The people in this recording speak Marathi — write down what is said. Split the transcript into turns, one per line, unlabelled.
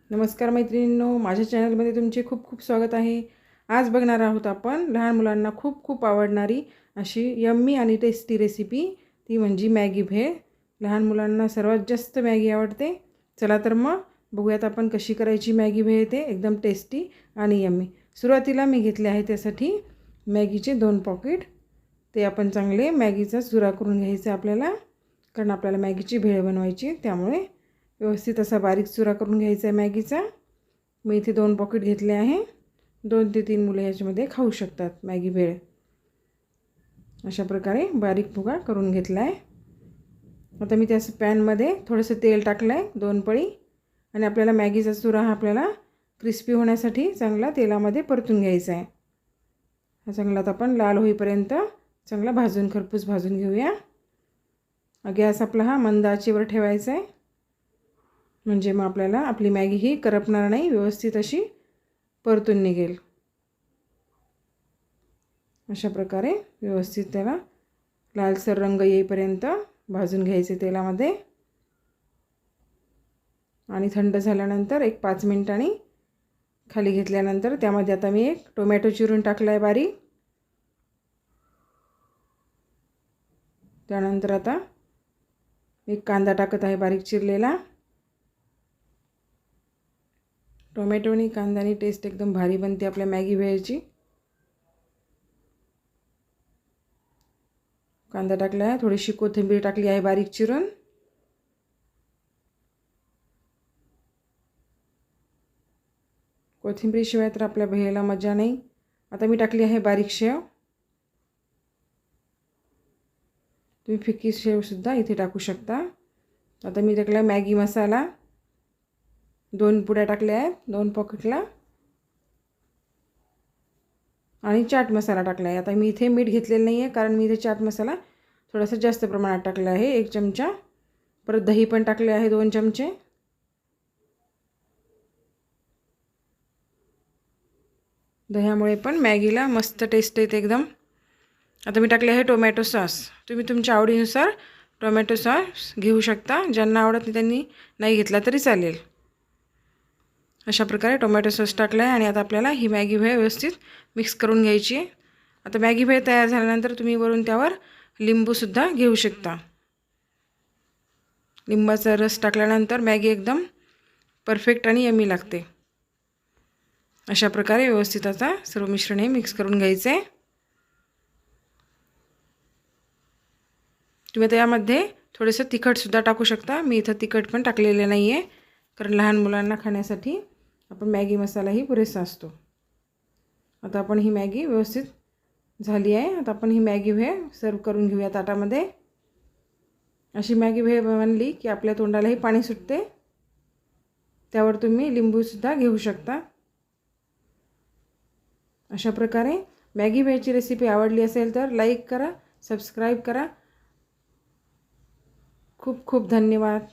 नमस्कार मैत्रिणींनो, माझ्या चॅनलमध्ये तुमचे खूप खूप स्वागत आहे। आज बघणार आहोत आपण लहान मुलांना खूप खूप आवडणारी अशी यम्मी आणि टेस्टी रेसिपी, ती म्हणजे मॅगी भेळ। लहान मुलांना सर्वात जास्त मॅगी आवडते। चला तर मग बघूयात आपण कशी करायची मॅगी भेळ, ते एकदम टेस्टी आणि यम्मी। सुरुवातीला मी घेतले आहे त्यासाठी मॅगीचे 2 पॉकेट। ते आपण चांगले मॅगीचा चुरा करून घ्यायचा आपल्याला, कारण आपल्याला मॅगीची भेळ बनवायची, त्यामुळे व्यवस्थित असा बारीक चुरा करून घ्यायचा आहे मॅगीचा। मी इथे 2 पॉकेट घेतले आहे। 2 ते 3 मुलं याच्यामध्ये खाऊ शकतात मॅगी भेळ। अशा प्रकारे बारीक भुगा करून घेतला आहे। आता मी त्या पॅनमध्ये थोडंसं तेल टाकलं आहे, 2 पळी, आणि आपल्याला मॅगीचा चुरा हा आपल्याला क्रिस्पी होण्यासाठी चांगला तेलामध्ये परतून घ्यायचा आहे। हा चांगला आपण लाल होईपर्यंत चांगला खरपूस भाजून घेऊया। गॅस आपला हा मंद आचेवर ठेवायचा आहे, म्हणजे मग आपल्याला आपली मॅगी ही करपणार नाही, व्यवस्थित अशी परतून निघेल। अशा प्रकारे व्यवस्थित त्याला लालसर रंग येईपर्यंत भाजून घ्यायचे तेलामध्ये। आणि थंड झाल्यानंतर एक 5 मिनिटांनी खाली घेतल्यानंतर त्यामध्ये आता मी एक टोमॅटो चिरून टाकला आहे बारीक। त्यानंतर आता एक कांदा टाकत आहे बारीक चिरलेला। टोमॅटो आणि कांद्यानी टेस्ट एकदम भारी बनते आपल्या मॅगी भेळची। कांदा टाकला आहे, थोडीशी कोथिंबीर टाकली आहे बारीक चिरून। कोथिंबीरीशिवाय तर आपल्या भेळेला मजा नाही। आता मी टाकली आहे बारीक शेव। तुम्ही फिक्की शेवसुद्धा इथे टाकू शकता। आता मी टाकला मॅगी मसाला, 2 पुड्या टाकल्या आहेत 2 पॉकेटला, आणि चाट मसाला टाकला आहे। आता मी इथे मीठ घेतलेलं नाही आहे, कारण मी इथे चाट मसाला थोडासा जास्त प्रमाणात टाकला आहे, 1 चमचा। परत दही पण टाकले आहे 2 चमचे। दह्यामुळे पण मॅगीला मस्त टेस्ट येते एकदम। आता मी टाकले आहे टोमॅटो सॉस। तुम्ही तुमच्या आवडीनुसार टोमॅटो सॉस घेऊ शकता, ज्यांना आवडत नाही त्यांनी नाही घेतला तरी चालेल। अशा प्रकारे टोमॅटो सॉस टाकला आहे, आणि आता आपल्याला ही मॅगी भेळ व्यवस्थित मिक्स करून घ्यायची आहे। आता मॅगी भेळ तयार झाल्यानंतर तुम्ही वरून त्यावर लिंबूसुद्धा घेऊ शकता। लिंबाचा रस टाकल्यानंतर मॅगी एकदम परफेक्ट आणि यम्मी लागते। अशा प्रकारे व्यवस्थित आता सर्व मिश्रण हे मिक्स करून घ्यायचे आहे। तुम्ही त्यामध्ये थोडंसं तिखटसुद्धा टाकू शकता। मी इथं तिखट पण टाकलेलं नाही आहे, कारण लहान मुलांना खाण्यासाठी आपण मॅगी मसालाही पुरेसा असतो। आता आपण ही मॅगी व्यवस्थित झाली आहे। आता आपण ही मॅगी भेळ सर्व करून घेऊया ताटामध्ये। अशी मॅगी भेळ बनली की आपल्या तोंडालाही पाणी सुटते। त्यावर तुम्ही लिंबूसुद्धा घेऊ शकता। अशा प्रकारे मॅगी भेळची रेसिपी आवडली असेल तर लाईक करा, सबस्क्राईब करा। खूप खूप धन्यवाद।